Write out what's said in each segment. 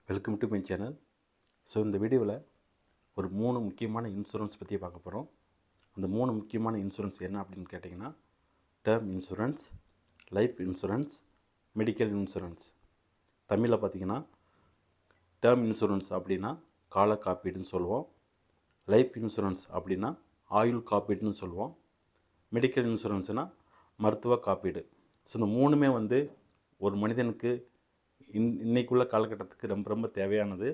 Welcome to my channel. So இந்த வீடியோவில் ஒரு 3 முக்கியமான இன்சூரன்ஸ் பற்றி பார்க்க போகிறோம். அந்த 3 முக்கியமான இன்சூரன்ஸ் என்ன அப்படின்னு கேட்டிங்கன்னா, term insurance, life insurance, medical insurance. தமிழில் பார்த்திங்கன்னா டேர்ம் இன்சூரன்ஸ் அப்படின்னா கால காப்பீடுன்னு சொல்லுவோம். லைஃப் இன்சூரன்ஸ் அப்படின்னா ஆயுள் காப்பீடுன்னு சொல்லுவோம். மெடிக்கல் இன்சூரன்ஸ்னால் மருத்துவ காப்பீடு. ஸோ இந்த மூணுமே ஒரு மனிதனுக்கு இன்றைக்குள்ள காலகட்டத்துக்கு ரொம்ப ரொம்ப தேவையானது.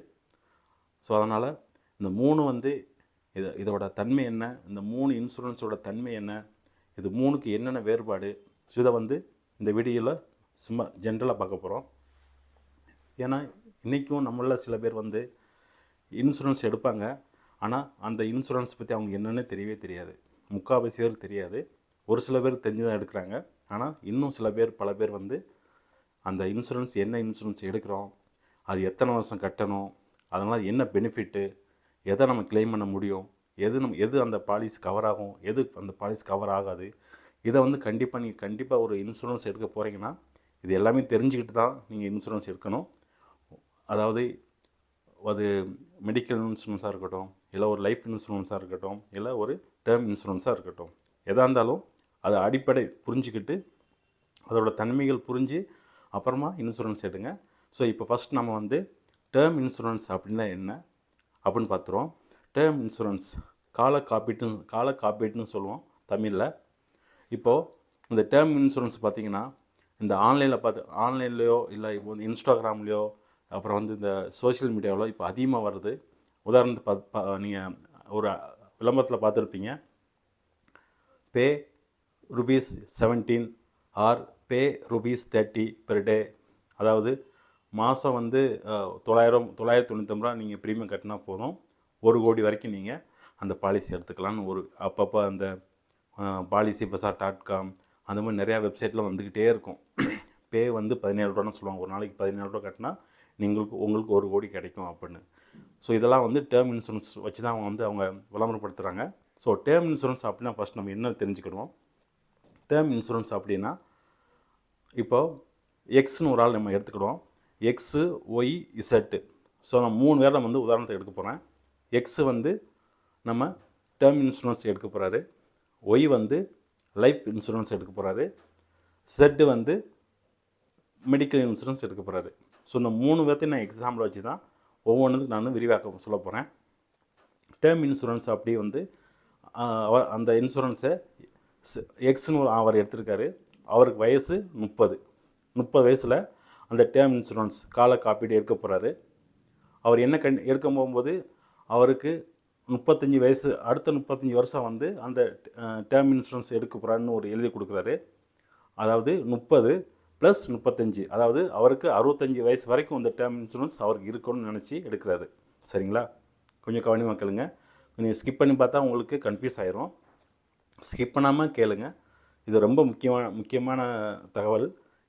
ஸோ அதனால் இந்த 3 இதோட தன்மை என்ன, இந்த 3 இன்சூரன்ஸோட தன்மை என்ன, இது 3க்கு என்னென்ன வேறுபாடு, ஸோ இதை இந்த வீடியோவில் சும்மா ஜென்ரலாக பார்க்க போகிறோம். ஏன்னா இன்றைக்கும் நம்மள சில பேர் இன்சூரன்ஸ் எடுப்பாங்க. ஆனால் அந்த இன்சூரன்ஸ் பற்றி அவங்க என்னென்னு தெரியவே தெரியாது. முக்கால்வாசி பேர் தெரியாது. ஒரு சில பேர் தெரிஞ்சு தான் எடுக்கிறாங்க. ஆனால் இன்னும் பல பேர் அந்த இன்சூரன்ஸ் என்ன இன்சூரன்ஸ் எடுக்கிறோம், அது எத்தனை வருஷம் கட்டணும், அதனால் என்ன பெனிஃபிட்டு, எதை நம்ம கிளைம் பண்ண முடியும், எது அந்த பாலிசி கவர் ஆகும், எது அந்த பாலிசி கவர் ஆகாது, இதை கண்டிப்பாக ஒரு இன்சூரன்ஸ் எடுக்க போகிறீங்கன்னா இது எல்லாமே தெரிஞ்சுக்கிட்டு தான் நீங்கள் இன்சூரன்ஸ் எடுக்கணும். அதாவது அது மெடிக்கல் இன்சூரன்ஸாக இருக்கட்டும், இல்லை ஒரு லைஃப் இன்சூரன்ஸாக இருக்கட்டும், இல்லை ஒரு டேர்ம் இன்சூரன்ஸாக இருக்கட்டும், எதாக இருந்தாலும் அதை அடிப்படை புரிஞ்சுக்கிட்டு அதோட தன்மைகள் புரிஞ்சு அப்புறமா இன்சூரன்ஸ் எடுங்க. ஸோ இப்போ ஃபஸ்ட் நம்ம டேர்ம் இன்சூரன்ஸ் அப்படின்னா என்ன அப்படின்னு பார்த்துருவோம். டேர்ம் இன்சூரன்ஸ் கால காப்பீட்டுன்னு சொல்லுவோம் தமிழில். இப்போது இந்த டேர்ம் இன்சூரன்ஸ் பார்த்திங்கன்னா இந்த ஆன்லைன்லேயோ இல்லை இப்போ இன்ஸ்டாகிராம்லேயோ அப்புறம் இந்த சோஷியல் மீடியாவில் இப்போ அதிகமாக வருது. உதாரணத்துக்கு நீங்கள் ஒரு விளம்பரத்தில் பார்த்துருப்பீங்க, பே ₹17 ஆர் பே ₹30 பெர் டே. அதாவது மாதம் 999 நீங்கள் ப்ரீமியம் கட்டினா போதும், 1 கோடி வரைக்கும் நீங்கள் அந்த பாலிசி எடுத்துக்கலான்னு அப்பப்போ அந்த policybazaar.com அந்த மாதிரி நிறையா வெப்சைட்டில் வந்துக்கிட்டே இருக்கும். பே ₹17 சொல்லுவாங்க. ஒரு நாளைக்கு ₹17 கட்டினா உங்களுக்கு 1 கோடி கிடைக்கும் அப்படின்னு. ஸோ இதெல்லாம் டேர்ம் இன்சூரன்ஸ் வச்சு தான் அவங்க விளம்பரப்படுத்துகிறாங்க. ஸோ டேர்ம் இன்சூரன்ஸ் அப்படின்னா ஃபஸ்ட் நம்ம என்ன தெரிஞ்சுக்கணும். டேர்ம் இன்சூரன்ஸ் அப்படின்னா இப்போது எக்ஸ்னு ஒரு ஆள் நம்ம எடுத்துக்கிடுவோம். X, Y, Z. ஸோ நான் 3 பேரை உதாரணத்துக்கு எடுக்க போகிறேன். எக்ஸு நம்ம டேர்ம் இன்சூரன்ஸ் எடுக்க போகிறாரு. ஒய் லைஃப் இன்சூரன்ஸ் எடுக்க போகிறாரு. இசட்டு மெடிக்கல் இன்சூரன்ஸ் எடுக்க போகிறாரு. ஸோ இந்த 3 பேர்த்தையும் நான் எக்ஸாம்பிள் வச்சு தான் ஒவ்வொன்றுக்கு நான் விரிவாக்க சொல்ல போகிறேன். டேர்ம் இன்சூரன்ஸ் அப்படி அந்த இன்சூரன்ஸை எக்ஸ்னு அவர் எடுத்திருக்காரு. அவருக்கு வயசு 30 வயசில் அந்த டேர்ம் இன்சூரன்ஸ் கால காப்பீடு எடுக்க போகிறாரு. அவர் என்ன எடுக்க போகும்போது அவருக்கு 35 வயசு, அடுத்த 35 வருஷம் அந்த டேர்ம் இன்சூரன்ஸ் எடுக்க போகிறாருன்னு ஒரு எழுதி கொடுக்குறாரு. அதாவது 30 + 35, அதாவது அவருக்கு 65 வயசு வரைக்கும் அந்த டேர்ம் இன்சூரன்ஸ் அவருக்கு இருக்குன்னு நினச்சி எடுக்கிறாரு. சரிங்களா? கொஞ்சம் கவனமாக கேளுங்க. நீங்கள் ஸ்கிப் பண்ணி பார்த்தா உங்களுக்கு கன்ஃபியூஸ் ஆயிரும். ஸ்கிப் பண்ணாமல் கேளுங்க. இது ரொம்ப முக்கியமான தகவல்.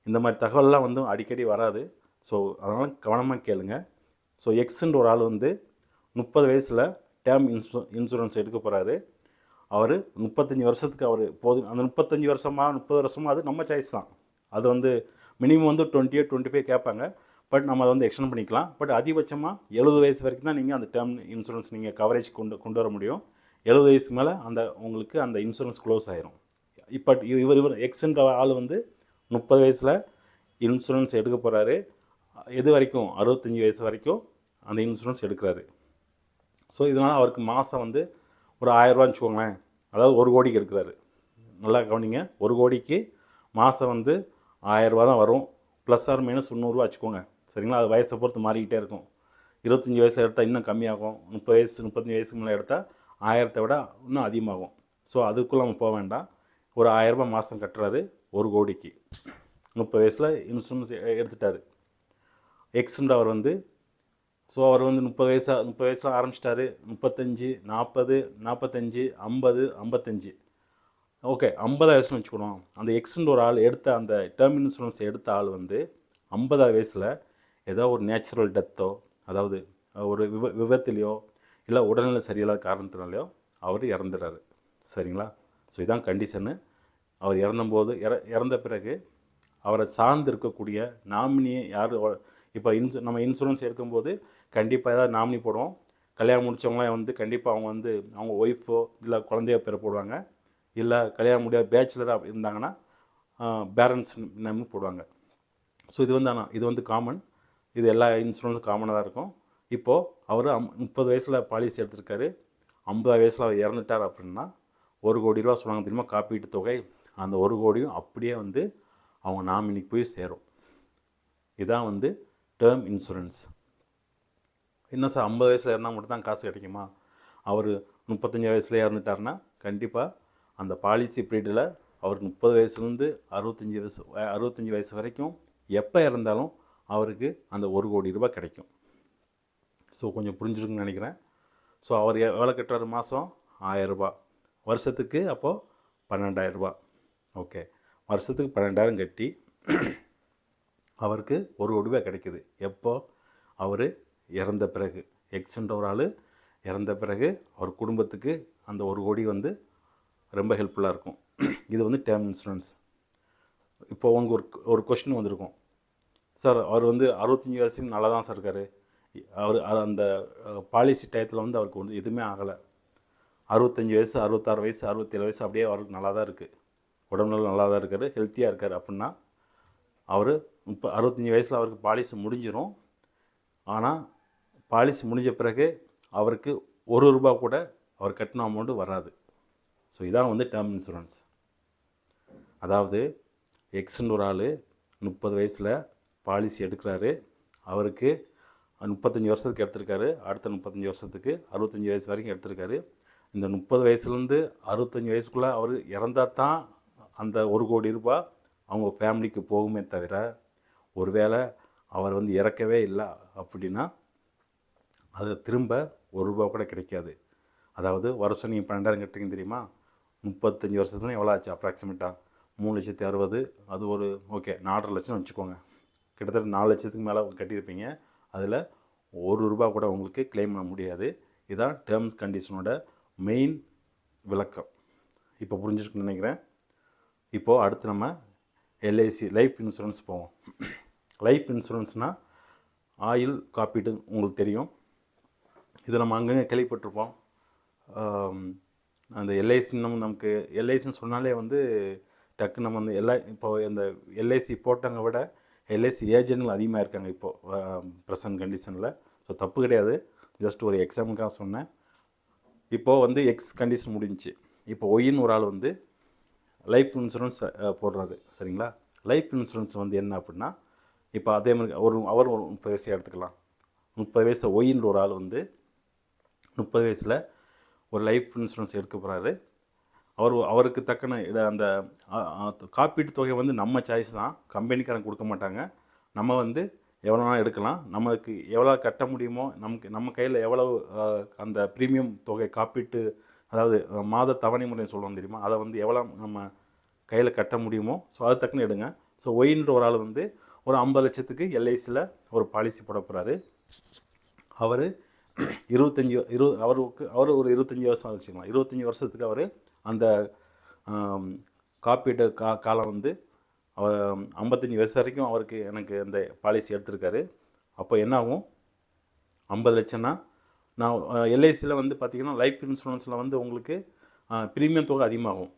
இந்த மாதிரி தகவல்லாம் அடிக்கடி வராது. ஸோ அதனால் கவனமாக கேளுங்க. ஸோ எக்ஸுன்ற ஒரு ஆள் 30 வயசில் டேர்ம் இன்சூரன்ஸ் எடுக்க போகிறாரு. அவர் 35 வருஷத்துக்கு அவர் போதும். அந்த 35 வருஷமாக 30 வருஷமாக அது நம்ம சாய்ஸ் தான். அது மினிமம் 20 25 கேட்பாங்க. பட் நம்ம அதை எக்ஸ்டெண்ட் பண்ணிக்கலாம். பட் அதிகபட்சமாக 70 வயசு வரைக்கும் தான் நீங்கள் அந்த டேர்ம் இன்சூரன்ஸ் நீங்கள் கவரேஜ் கொண்டு வர முடியும். 70 வயசுக்கு மேலே உங்களுக்கு அந்த இன்சூரன்ஸ் க்ளோஸ் ஆயிரும். இப்போ இவர் எக்ஸுன்ற ஆள் 30 வயசில் இன்சூரன்ஸ் எடுக்க போகிறாரு. எது வரைக்கும்? 65 வயசு வரைக்கும் அந்த இன்சூரன்ஸ் எடுக்கிறாரு. ஸோ இதனால் அவருக்கு மாதம் ஒரு 1000 வச்சுக்கோங்களேன். அதாவது 1 கோடிக்கு எடுக்கிறாரு. நல்லா கவனிங்க. 1 கோடிக்கு மாதம் 1000 தான் வரும். +ஆர் - 300 வச்சுக்கோங்க. சரிங்களா? அது வயசை பொறுத்து மாறிக்கிட்டே இருக்கும். 25 வயசு எடுத்தால் இன்னும் கம்மியாகும். 30 வயசு 35 வயசுக்கு மேலே எடுத்தால் 1000 விட இன்னும் அதிகமாகும். ஸோ அதுக்குள்ளே நம்ம போக வேண்டாம். ஒரு ₹1000 மாதம் கட்டுறாரு 1 கோடிக்கு. 30 வயசில் இன்சூரன்ஸ் எடுத்துட்டார். எக்ஸுன்றவர் ஸோ அவர் 30 வயசில் ஆரம்பிச்சிட்டாரு. 35, 40, 45, 50, 55. ஓகே, 50 வயசுன்னு வச்சுக்கணும். அந்த எக்ஸுன்ற ஒரு ஆள் எடுத்த அந்த டேர்ம் இன்சூரன்ஸ் எடுத்த ஆள் 50 வயசில் ஏதோ ஒரு நேச்சுரல் டெத்தோ, அதாவது ஒரு விபத்துலையோ இல்லை உடல்நிலை சரியில்லாத காரணத்தினாலையோ அவர் இறந்துடுறாரு. சரிங்களா? ஸோ இதான் கண்டிஷனு. அவர் இறந்த பிறகு அவரை சார்ந்து இருக்கக்கூடிய நாமினியை இப்போ நம்ம இன்சூரன்ஸ் எடுக்கும்போது கண்டிப்பாக ஏதாவது நாமினி போடுவோம். கல்யாணம் முடித்தவங்களாம் வந்து கண்டிப்பாக அவங்க வந்து அவங்க ஒய்ஃபோ இல்லை குழந்தைய பேரை போடுவாங்க. இல்லை கல்யாணம் முடியாத பேச்சுலராக இருந்தாங்கன்னா பேரண்ட்ஸ் நேம் போடுவாங்க. ஸோ இது வந்து காமன். இது எல்லா இன்சூரன்ஸும் காமனாக தான் இருக்கும். இப்போது அவர் 30 வயசில் பாலிசி எடுத்திருக்காரு, 50 வயசில் அவர் இறந்துட்டார் அப்படின்னா 1 கோடி ரூபா சொல்லுவாங்க தெரியுமா காப்பீட்டு தொகை. அந்த 1 கோடியும் அப்படியே வந்து அவங்க நாமினிக்கு போய் சேரும். இதான் வந்து டேர்ம் இன்சூரன்ஸ். என்ன சார் 50 வயசில் இருந்தால் மட்டும் தான் காசு கிடைக்குமா? அவர் 35 வயசில் இறந்துட்டார்னா கண்டிப்பாக அந்த பாலிசி பீரியடில் அவர் 30 வயசுலேருந்து 65 வயசு வரைக்கும் எப்போ இறந்தாலும் அவருக்கு அந்த 1 கோடி ரூபாய் கிடைக்கும். ஸோ கொஞ்சம் புரிஞ்சுருக்குன்னு நினைக்கிறேன். ஸோ அவர் எவ்வளோ கட்டுறாரு மாதம்? 1000 ரூபா. வருஷத்துக்கு அப்போது 12,000 ரூபா. ஓகே, வருஷத்துக்கு 12,000 கட்டி அவருக்கு 1 கோடி ரூபாய் கிடைக்குது. எப்போ? அவர் இறந்த பிறகு. எக்ஸ்ன்ற ஒரு ஆள் இறந்த பிறகு அவர் குடும்பத்துக்கு அந்த 1 கோடி வந்து ரொம்ப ஹெல்ப்ஃபுல்லாக இருக்கும். இது வந்து டேர்ம் இன்சூரன்ஸ். இப்போது உங்களுக்கு ஒரு கொஸ்டின் வந்திருக்கும், சார் அவர் வந்து 65 வயசுக்கு நல்லா தான் சார் இருக்கார், அவர் அந்த பாலிசி டயத்தில் வந்து அவருக்கு வந்து எதுவுமே ஆகலை, 65 வயசு 66 வயசு 67 வயசு அப்படியே அவருக்கு நல்லா தான் இருக்குது, உடம்புல நல்லா தான் இருக்கார், ஹெல்த்தியாக இருக்கார் அப்படின்னா அவர் 65 வயசில் அவருக்கு பாலிசி முடிஞ்சிடும். ஆனால் பாலிசி முடிஞ்ச பிறகு அவருக்கு 1 ரூபா கூட அவர் கட்டின அமௌண்ட்டு வராது. ஸோ இதான் வந்து டேர்ம் இன்சூரன்ஸ். அதாவது எக்ஸ்ன்னு ஒரு ஆள் 30 வயசில் பாலிசி எடுக்கிறாரு, அவருக்கு 35 வருஷத்துக்கு எடுத்திருக்காரு, அடுத்த 35 வருஷத்துக்கு 65 வயசு வரைக்கும் எடுத்திருக்காரு. இந்த 30 வயசுலேருந்து 65 வயசுக்குள்ளே அவர் இறந்தால் தான் அந்த 1 கோடி ரூபாய் அவங்க ஃபேமிலிக்கு போகுமே தவிர, ஒருவேளை அவர் வந்து இறக்கவே இல்லை அப்படின்னா அது திரும்ப 1 ரூபா கூட கிடைக்காது. அதாவது வருஷம் நீங்கள் 12,000 கட்டுறீங்க தெரியுமா, 35 வருஷத்துல எவ்வளோ ஆச்சு? அப்ராக்சிமேட்டாக 3,60,000. அது ஒரு ஓகே 4,5 லட்சம் வச்சுக்கோங்க. கிட்டத்தட்ட 4 லட்சத்துக்கு மேலே கட்டியிருப்பீங்க. அதில் 1 ரூபா கூட உங்களுக்கு கிளைம் பண்ண முடியாது. இதுதான் டேர்ம்ஸ் கண்டிஷனோட மெயின் விளக்கம். இப்போ புரிஞ்சிருக்குன்னு நினைக்கிறேன். இப்போது அடுத்து நம்ம எல்ஐசி லைஃப் இன்சூரன்ஸ் போவோம். லைஃப் இன்சூரன்ஸ்னால் ஆயுள் காப்பீடு உங்களுக்கு தெரியும். இது நம்ம அங்கங்கே கேள்விப்பட்டிருப்போம். அந்த எல்ஐசின்னு நமக்கு எல்ஐசின்னு சொன்னாலே வந்து டக்கு நம்ம வந்து இப்போ இந்த எல்ஐசி போட்டவங்க விட எல்ஐசி ஏஜென்ட்கள் அதிகமாக இருக்காங்க இப்போது ப்ரெசன்ட் கண்டிஷனில். ஸோ தப்பு கிடையாது, ஜஸ்ட் ஒரு எக்ஸாம்பிளுக்காக சொன்னேன். இப்போது வந்து எக்ஸ் கண்டிஷன் முடிஞ்சிச்சு. இப்போ ஒய்ன்னு ஒரு ஆள் வந்து லைஃப் இன்சூரன்ஸ் போடுறாரு, சரிங்களா? லைஃப் இன்சூரன்ஸ் வந்து என்ன அப்படின்னா, இப்போ அதே மாதிரி அவர் ஒரு 30 வயசு எடுத்துக்கலாம். 30 வயசு ஒய்ன்ற ஒரு ஆள் வந்து 30 வயசில் ஒரு லைஃப் இன்சூரன்ஸ் எடுக்க போகிறாரு. அவருக்கு தக்கன அந்த காப்பீட்டு தொகை வந்து நம்ம சாய்ஸ் தான், கம்பெனிக்காரங்க கொடுக்க மாட்டாங்க. நம்ம வந்து எவ்வளோ நாள் எடுக்கலாம், நமக்கு எவ்வளோ கட்ட முடியுமோ, நம்ம கையில் எவ்வளோ அந்த ப்ரீமியம் தொகை காப்பீட்டு, அதாவது மாத தவணை முறை சொல்லுவோம் தெரியுமா, அதை வந்து எவ்வளோ நம்ம கையில் கட்ட முடியுமோ ஸோ அது தக்கன எடுங்க. ஸோ ஒய்ன்ற ஒரு ஆள் வந்து ஒரு 50 லட்சத்துக்கு எல்ஐசியில் ஒரு பாலிசி போட போகிறாரு. அவர் 25 அவர் ஒரு 25 வருஷம் வச்சுக்கலாம். 25 வருஷத்துக்கு அவர் அந்த காப்பீட்டு காலம் வந்து 55 வயசு வரைக்கும் அவருக்கு எனக்கு அந்த பாலிசி எடுத்திருக்காரு. அப்போ என்ன ஆகும்? 50 லட்சம்னா நான் எல்ஐசியில் வந்து பார்த்திங்கன்னா லைஃப் இன்சூரன்ஸில் வந்து உங்களுக்கு ப்ரீமியம் தொகை அதிகமாகும்.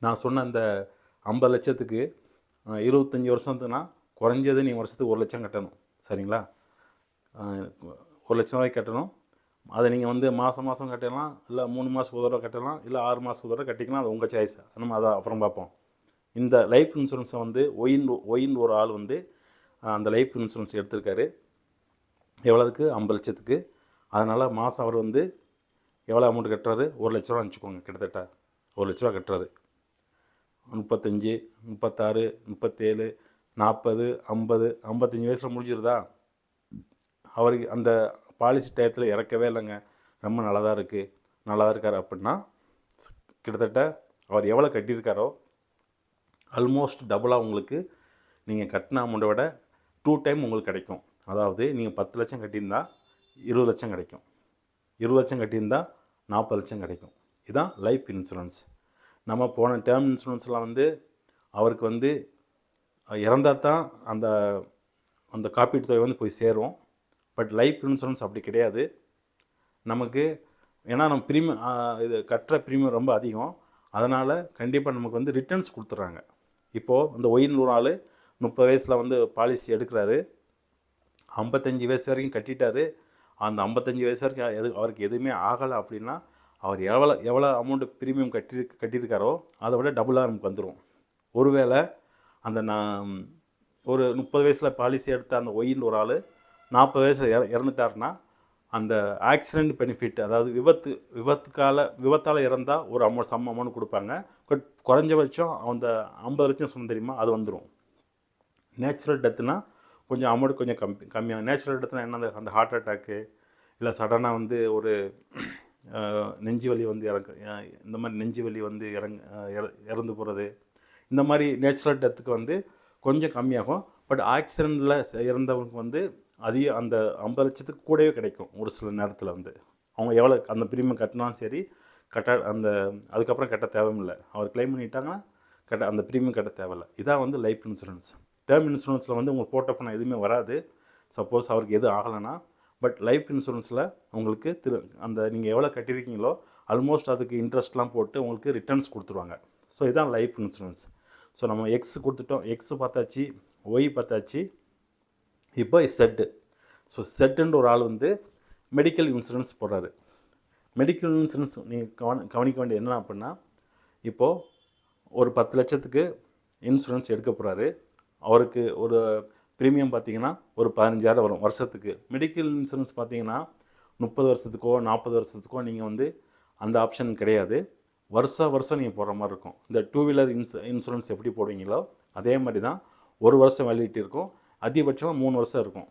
நான் சொன்ன அந்த 50 லட்சத்துக்கு 25 வருஷத்துக்குனா குறைஞ்சது நீங்கள் வருஷத்துக்கு 1 லட்சம் கட்டணும், சரிங்களா? 1 லட்சம் ரூபாய்க்கு கட்டணும். அதை நீங்கள் வந்து மாதம் கட்டலாம், இல்லை 3 மாதத்துக்கு ஒரு தடவை கட்டலாம், இல்லை 6 மாதத்துக்கு ஒரு தடவை கட்டிக்கலாம். அது உங்கள் சாய்ஸ். நம்ம அதை அப்புறம் பார்ப்போம். இந்த லைஃப் இன்சூரன்ஸை வந்து ஒயின்னு ஒரு ஆள் வந்து அந்த லைஃப் இன்சூரன்ஸ் எடுத்திருக்காரு. எவ்வளோதுக்கு? 50 லட்சத்துக்கு. அதனால் மாதம் அவர் வந்து எவ்வளோ அமௌண்ட் கட்டுறாரு? 1 லட்ச ரூபா வச்சுக்கோங்க. கிட்டத்தட்ட 1 லட்ச ரூபா கட்டுறாரு. 35, 36, 37, 40, 50, 55 வயசில் முடிஞ்சிருதா? அவருக்கு அந்த பாலிசி டயத்தில் இறக்கவே இல்லைங்க, ரொம்ப நல்லா தான் இருக்கார் அப்படின்னா கிட்டத்தட்ட அவர் எவ்வளோ கட்டியிருக்காரோ ஆல்மோஸ்ட் டபுளாக உங்களுக்கு நீங்கள் கட்டின அமௌண்ட்டை விட 2 டைம் உங்களுக்கு கிடைக்கும். அதாவது நீங்கள் 10 லட்சம் கட்டியிருந்தால் 20 லட்சம் கிடைக்கும், 20 லட்சம் கட்டியிருந்தால் 40 லட்சம் கிடைக்கும். இதுதான் லைஃப் இன்சூரன்ஸ். நம்ம போன டேர்ம் இன்சூரன்ஸ்லாம் வந்து அவருக்கு வந்து இறந்தால் தான் அந்த அந்த காப்பீட்டு தொகை வந்து போய் சேரும். பட் லைஃப் இன்சூரன்ஸ் அப்படி கிடையாது. நமக்கு ஏன்னா நம்ம ப்ரீமியம் இது கட்டுற ப்ரீமியம் ரொம்ப அதிகம். அதனால் கண்டிப்பாக நமக்கு வந்து ரிட்டர்ன்ஸ் கொடுத்துட்றாங்க. இப்போது இந்த ஒயின்னு ஒரு ஆள் 30 வயசில் வந்து பாலிசி எடுக்கிறாரு, 55 வயசு வரைக்கும் கட்டிட்டாரு. அந்த 55 வயசு வரைக்கும் அவருக்கு எதுவுமே ஆகலை அப்படின்னா, அவர் எவ்வளோ அமௌண்ட்டு ப்ரீமியம் கட்டியிருக்காரோ அதை விட டபுளாக நமக்கு வந்துடும். ஒருவேளை அந்த நான் ஒரு 30 வயசில் பாலிசி எடுத்த அந்த ஒயின்னு ஒரு ஆள் 40 வயசில் இறந்துட்டாருன்னா, அந்த ஆக்சிடெண்ட் பெனிஃபிட், அதாவது விபத்தால் இறந்தால் ஒரு அமௌண்ட் கொடுப்பாங்க. பட் குறைஞ்சபட்சம் அந்த 50 லட்சம் சொன்ன தெரியுமா, அது வந்துடும். நேச்சுரல் டெத்துனா கொஞ்சம் அமௌண்ட் கொஞ்சம் கம்மியாக. நேச்சுரல் டெத்துனா என்ன, அந்த ஹார்ட் அட்டாக்கு இல்லை சடனாக வந்து ஒரு நெஞ்சு வலி வந்து இந்த மாதிரி நெஞ்சு வலி வந்து இறந்து போகிறது, இந்த மாதிரி நேச்சுரல் டெத்துக்கு வந்து கொஞ்சம் கம்மியாகும். பட் ஆக்சிடெண்ட்டில் இறந்தவங்களுக்கு வந்து அதிக அந்த 50 லட்சத்துக்கு கூடவே கிடைக்கும். ஒரு சில நேரத்தில் வந்து அவங்க எவ்வளோ அந்த ப்ரீமியம் கட்டினாலும் சரி, அதுக்கப்புறம் கட்ட தேவையில்லை. அவர் கிளைம் பண்ணிட்டாங்கன்னா அந்த ப்ரீமியம் கட்ட தேவையில்லை. இதான் வந்து லைஃப் இன்சூரன்ஸ். டேர்ம் இன்சூரன்ஸில் வந்து உங்களுக்கு போட்ட பணம் எதுவுமே வராது, சப்போஸ் அவருக்கு எதுவும் ஆகலைன்னா. பட் லைஃப் இன்சூரன்ஸில் உங்களுக்கு அந்த நீங்கள் எவ்வளோ கட்டியிருக்கீங்களோ ஆல்மோஸ்ட் அதுக்கு இன்ட்ரெஸ்ட்லாம் போட்டு உங்களுக்கு ரிட்டர்ன்ஸ் கொடுத்துருவாங்க. ஸோ இதுதான் லைஃப் இன்சூரன்ஸ். ஸோ நம்ம எக்ஸ் கொடுத்துட்டோம், எக்ஸ் பார்த்தாச்சு, ஒய் பார்த்தாச்சு, இப்போ செட்டு. ஸோ செட்டுன்ற ஒரு ஆள் வந்து மெடிக்கல் இன்சூரன்ஸ் போடுறாரு. மெடிக்கல் இன்சூரன்ஸ் நீங்கள் கவனிக்க வேண்டிய என்ன அப்படின்னா, இப்போது ஒரு 10 லட்சத்துக்கு இன்சூரன்ஸ் எடுக்க போகிறாரு. அவருக்கு ஒரு ப்ரீமியம் பார்த்திங்கன்னா ஒரு 15,000 வரும் வருஷத்துக்கு. மெடிக்கல் இன்சூரன்ஸ் பார்த்திங்கன்னா 30 வருஷத்துக்கோ 40 வருஷத்துக்கோ நீங்கள் வந்து அந்த ஆப்ஷன் கிடையாது. வருஷம் நீங்கள் போடுற மாதிரி இருக்கும். இந்த 2 வீலர் இன்சூரன்ஸ் எப்படி போடுவீங்களோ அதே மாதிரி தான். ஒரு வருஷம் வேலிடிட்டி இருக்கும். அதிகபட்சமாக 3 வருஷம் இருக்கும்.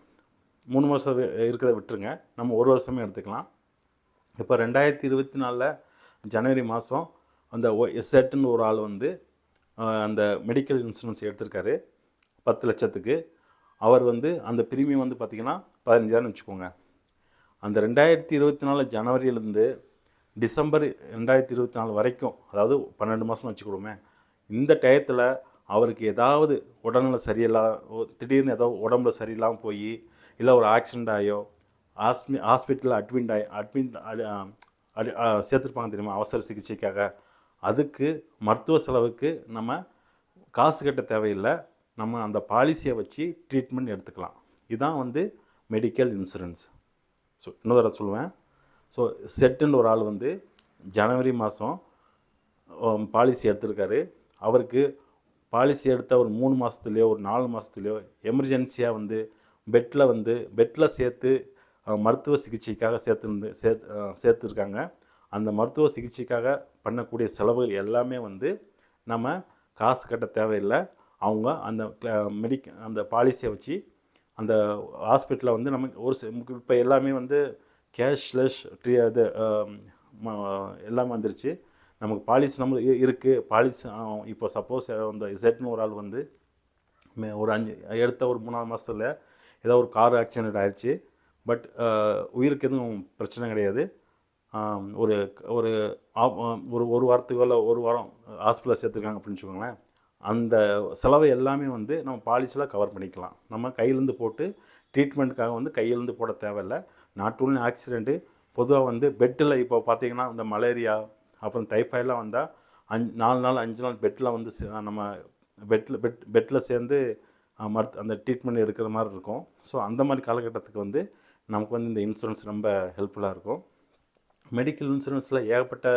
3 வருஷம் இருக்கிறத விட்டுருங்க, நம்ம ஒரு வருஷமே எடுத்துக்கலாம். இப்போ 2024 ஜனவரி மாதம் அந்த எஸ்எட்டுன்னு ஒரு ஆள் வந்து அந்த மெடிக்கல் இன்சூரன்ஸ் எடுத்திருக்காரு 10 லட்சத்துக்கு. அவர் வந்து அந்த ப்ரீமியம் வந்து பார்த்திங்கன்னா 15,000 வச்சுக்கோங்க. அந்த 2024 ஜனவரியிலேருந்து டிசம்பர் 2024 வரைக்கும், அதாவது 12 மாதம் வச்சுக்கிடுவோமே, இந்த டயத்தில் அவருக்கு ஏதாவது உடல்நிலை திடீர்னு ஏதோ உடம்புல சரியில்லாமல் போய், இல்லை ஒரு ஆக்சிடெண்ட் ஆகியோ, ஹாஸ்பிட்டலில் அட்மிட் சேர்த்துருப்பாங்க தெரியுமா, அவசர சிகிச்சைக்காக. அதுக்கு மருத்துவ செலவுக்கு நம்ம காசு கட்ட தேவையில்லை, நம்ம அந்த பாலிசியை வச்சு ட்ரீட்மெண்ட் எடுத்துக்கலாம். இதுதான் வந்து மெடிக்கல் இன்சூரன்ஸ். ஸோ இன்னொரு தடவை சொல்லுவேன். ஸோ செட்டுன்னு ஒரு ஆள் வந்து ஜனவரி மாதம் பாலிசி எடுத்திருக்காரு. அவருக்கு பாலிசி எடுத்த ஒரு 3 மாதத்துலேயோ ஒரு 4 மாதத்துலேயோ எமர்ஜென்சியாக வந்து பெட்டில் சேர்த்து மருத்துவ சிகிச்சைக்காக சேர்த்துருக்காங்க. அந்த மருத்துவ சிகிச்சைக்காக பண்ணக்கூடிய செலவுகள் எல்லாமே வந்து நம்ம காசு கட்ட தேவையில்லை. அவங்க அந்த பாலிசியை வச்சு அந்த ஹாஸ்பிட்டலில் வந்து நமக்கு இப்போ எல்லாமே வந்து கேஷ்லெஸ் அது எல்லாமே வந்துருச்சு. நமக்கு பாலிசி இருக்குது. பாலிசி இப்போ சப்போஸ் அந்த இசட்னு ஒரு ஆள் வந்து ஒரு எடுத்த ஒரு 3ஆவது மாதத்தில் ஏதோ ஒரு கார் ஆக்சிடெண்ட் ஆயிடுச்சு. பட் உயிருக்கு எதுவும் பிரச்சனை கிடையாது. ஒரு ஒரு ஒரு வாரத்துக்கு இல்லை ஒரு வாரம் ஹாஸ்பிட்டலில் சேர்த்துருக்காங்க அப்படின்னு வச்சுக்கோங்களேன். அந்த செலவை எல்லாமே வந்து நம்ம பாலிசியில் கவர் பண்ணிக்கலாம். நம்ம கையிலேருந்து போட்டு ட்ரீட்மெண்ட்டுக்காக வந்து கையிலேருந்து போட தேவையில்லை. நாட் ஒன்லி ஆக்சிடெண்ட்டு, பொதுவாக வந்து பெட்டில் இப்போ பார்த்திங்கன்னா இந்த மலேரியா அப்புறம் டைஃபாய்டெலாம் வந்தால் 4 நாள் 5 நாள் பெட்டில் வந்து நம்ம பெட்டில் சேர்ந்து அந்த ட்ரீட்மெண்ட் எடுக்கிற மாதிரி இருக்கும். ஸோ அந்த மாதிரி காலகட்டத்துக்கு வந்து நமக்கு வந்து இந்த இன்சூரன்ஸ் ரொம்ப ஹெல்ப்ஃபுல்லாக இருக்கும். மெடிக்கல் இன்சூரன்ஸில் ஏகப்பட்ட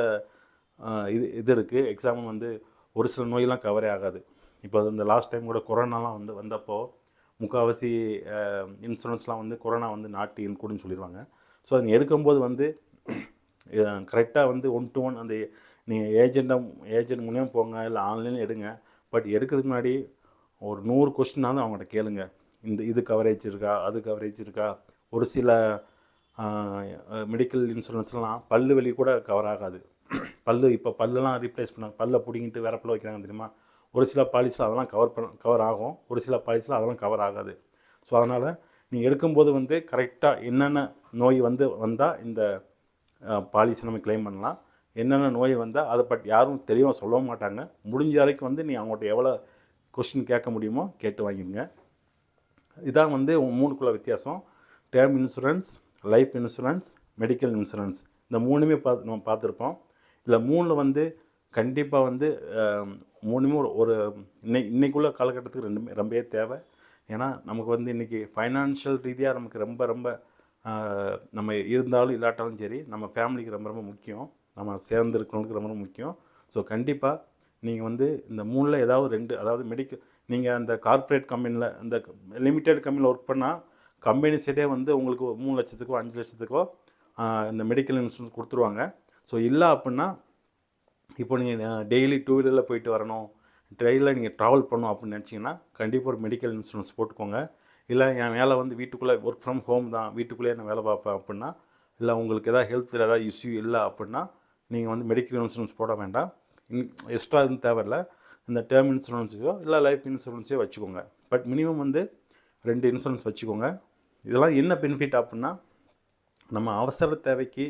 இது இருக்குது. எக்ஸாம்பிள் வந்து ஒரு சில நோயெல்லாம் கவரே ஆகாது. இப்போ இந்த லாஸ்ட் டைம் கூட கொரோனாலாம் வந்தப்போ முக்கால்வாசி இன்சூரன்ஸ்லாம் வந்து கொரோனா வந்து நாட் இன்க்ளூடுன்னு சொல்லிடுவாங்க. ஸோ அதை எடுக்கும்போது வந்து கரெக்டாக வந்து 1 to 1 அந்த நீங்கள் ஏஜென்ட் மூலியம் போங்க, இல்லை ஆன்லைனில் எடுங்க. பட் எடுக்கிறதுக்கு முன்னாடி ஒரு 100 கொஸ்டினாவது அவங்கள்ட்ட கேளுங்க. இது கவரேஜ் இருக்கா, அது கவரேஜ் இருக்கா. ஒரு சில மெடிக்கல் இன்சூரன்ஸ்லாம் பல்லு வலி கூட கவர் ஆகாது. இப்போ பல்லுலாம் ரீப்ளேஸ் பண்ணாங்க, பல்லை பிடிங்கிட்டு வேறு பல்ல வைக்கிறாங்க தெரியுமா. ஒரு சில பாலிசியில் அதெல்லாம் கவர் ஆகும், ஒரு சில பாலிசியில் அதெல்லாம் கவர் ஆகாது. ஸோ அதனால் நீங்கள் எடுக்கும்போது வந்து கரெக்டாக என்னென்ன நோய் வந்தால் இந்த பாலிசி நம்ம கிளைம் பண்ணலாம், என்னென்ன நோய் வந்தால் அதை பற்றி யாரும் தெளிவாக சொல்ல மாட்டாங்க. முடிஞ்ச வரைக்கும் வந்து நீ அவங்கள்ட்ட எவ்வளோ கொஸ்டின் கேட்க முடியுமோ கேட்டு வாங்கிடுங்க. இதான் வந்து 3க்குள்ள வித்தியாசம். Term insurance, life insurance, medical insurance இந்த 3மே நம்ம பார்த்துருப்போம். இதில் 3ல் வந்து கண்டிப்பாக வந்து 3மே ஒரு இன்னைக்குள்ள காலகட்டத்துக்கு ரொம்பவே தேவை. ஏன்னா நமக்கு வந்து இன்றைக்கி ஃபைனான்ஷியல் ரீதியாக நமக்கு ரொம்ப ரொம்ப நம்ம இருந்தாலும் இல்லாட்டாலும் சரி நம்ம ஃபேமிலிக்கு ரொம்ப ரொம்ப முக்கியம். நம்ம சேர்ந்து இருக்கிறவங்களுக்கு ரொம்ப ரொம்ப முக்கியம். ஸோ கண்டிப்பாக நீங்கள் வந்து இந்த 3ல் ஏதாவது 2 அதாவது நீங்கள் அந்த கார்ப்பரேட் கம்பெனியில் இந்த லிமிடெட் கம்பெனியில் ஒர்க் பண்ணால் கம்பெனி சைடே வந்து உங்களுக்கு 3 லட்சத்துக்கோ 5 லட்சத்துக்கோ இந்த மெடிக்கல் இன்சூரன்ஸ் கொடுத்துருவாங்க. ஸோ இல்லை அப்படின்னா இப்போ நீங்கள் டெய்லி 2 வீலரில் போயிட்டு வரணும், ட்ரெயினில் நீங்கள் ட்ராவல் பண்ணணும் அப்படின்னு நினச்சிங்கன்னா கண்டிப்பாக ஒரு மெடிக்கல் இன்சூரன்ஸ் போட்டுக்கோங்க. இல்லை என் வேலை வந்து வீட்டுக்குள்ளே ஒர்க் ஃப்ரம் ஹோம் தான், வீட்டுக்குள்ளேயே நான் வேலை பார்ப்பேன் அப்படின்னா, இல்லை உங்களுக்கு எதாவது ஹெல்த்தில் ஏதாவது இஷ்யூ இல்லை அப்படின்னா நீங்கள் வந்து மெடிக்கல் இன்சூரன்ஸ் போட வேண்டாம். எக்ஸ்ட்ரா எதுவும் தேவையில்லை. இந்த டேர்ம் இன்சூரன்ஸையோ இல்லை லைஃப் இன்சூரன்ஸையோ வச்சுக்கோங்க. பட் மினிமம் வந்து 2 இன்சூரன்ஸ் வச்சுக்கோங்க. இதெல்லாம் என்ன பெனிஃபிட் அப்படின்னா, நம்ம அவசர தேவைக்கு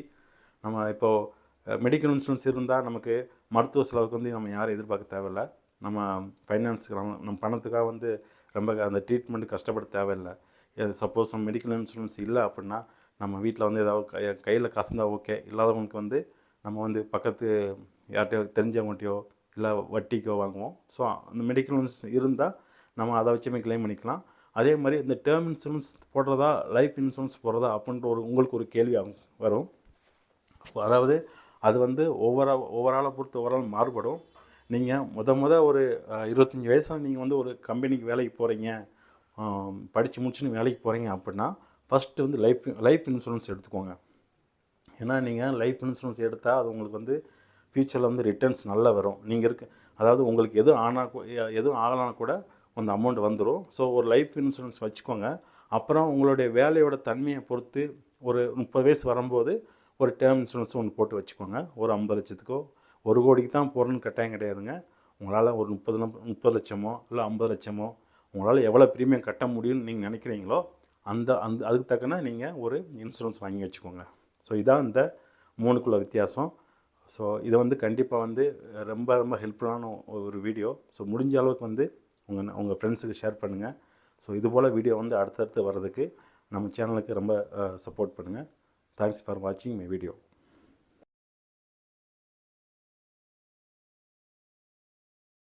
நம்ம இப்போது மெடிக்கல் இன்சூரன்ஸ் இருந்தால் நமக்கு மருத்துவ செலவுக்கு வந்து நம்ம யாரும் எதிர்பார்க்க தேவையில்லை. நம்ம ஃபைனான்ஸுக்கு நம்ம பணத்துக்காக வந்து ரொம்ப அந்த ட்ரீட்மெண்ட் கஷ்டப்பட தேவையில்லை. சப்போஸ் நம்ம மெடிக்கல் இன்சூரன்ஸ் இல்லை அப்படின்னா நம்ம வீட்டில் வந்து ஏதாவது கையில் காசு இருந்தால் ஓகே, இல்லாதவங்களுக்கு வந்து நம்ம வந்து பக்கத்து யார்கிட்டயோ தெரிஞ்சவங்ககிட்டயோ இல்லை வட்டிக்கோ வாங்குவோம். ஸோ அந்த மெடிக்கல் இன்சூரன்ஸ் இருந்தால் நம்ம அதை வச்சுமே கிளைம் பண்ணிக்கலாம். அதே மாதிரி இந்த டேர்ம் இன்சூரன்ஸ் போடுறதா லைஃப் இன்சூரன்ஸ் போடுறதா அப்படின்ற உங்களுக்கு ஒரு கேள்வி வரும். அதாவது அது வந்து ஒவ்வொரு ஆளை பொறுத்து ஒவ்வொரு ஆள் மாறுபடும். நீங்கள் ஒரு 25 வயசில் நீங்கள் வந்து ஒரு கம்பெனிக்கு வேலைக்கு போகிறீங்க, படித்து முடிச்சுன்னு வேலைக்கு போகிறீங்க அப்படின்னா ஃபஸ்ட்டு வந்து லைஃப் இன்சூரன்ஸ் எடுத்துக்கோங்க. ஏன்னா நீங்கள் லைஃப் இன்சூரன்ஸ் எடுத்தால் அது உங்களுக்கு வந்து ஃப்யூச்சரில் வந்து ரிட்டர்ன்ஸ் நல்லா வரும். அதாவது உங்களுக்கு எதுவும் ஆகலைன்னா கூட அந்த அமௌண்ட் வந்துடும். ஸோ ஒரு லைஃப் இன்சூரன்ஸ் வச்சுக்கோங்க. அப்புறம் உங்களுடைய வேலையோட தன்மையை பொறுத்து ஒரு 30 வயசு வரும்போது ஒரு டேர்ம் இன்சூரன்ஸ் ஒன்று போட்டு வச்சுக்கோங்க. ஒரு 50 லட்சத்துக்கோ 1 கோடிக்கு தான் போடணும்னு கட்டாயம் கிடையாதுங்க. உங்களால் ஒரு 30 லட்சமோ இல்லை 50 லட்சமோ உங்களால் எவ்வளோ ப்ரீமியம் கட்ட முடியும்னு நீங்கள் நினைக்கிறீங்களோ அதுக்கு தக்கன நீங்கள் ஒரு இன்சூரன்ஸ் வாங்கி வச்சுக்கோங்க. ஸோ இதான் இந்த 3க்குள்ள வித்தியாசம். ஸோ இதை வந்து கண்டிப்பாக வந்து ரொம்ப ரொம்ப ஹெல்ப்ஃபுல்லான ஒரு வீடியோ. ஸோ முடிஞ்ச அளவுக்கு வந்து உங்கள் ஃப்ரெண்ட்ஸுக்கு ஷேர் பண்ணுங்கள். ஸோ இதுபோல் வீடியோ வந்து அடுத்தடுத்து வர்றதுக்கு நம்ம சேனலுக்கு ரொம்ப சப்போர்ட் பண்ணுங்கள். தேங்க்ஸ் ஃபார் வாட்சிங் மை வீடியோ.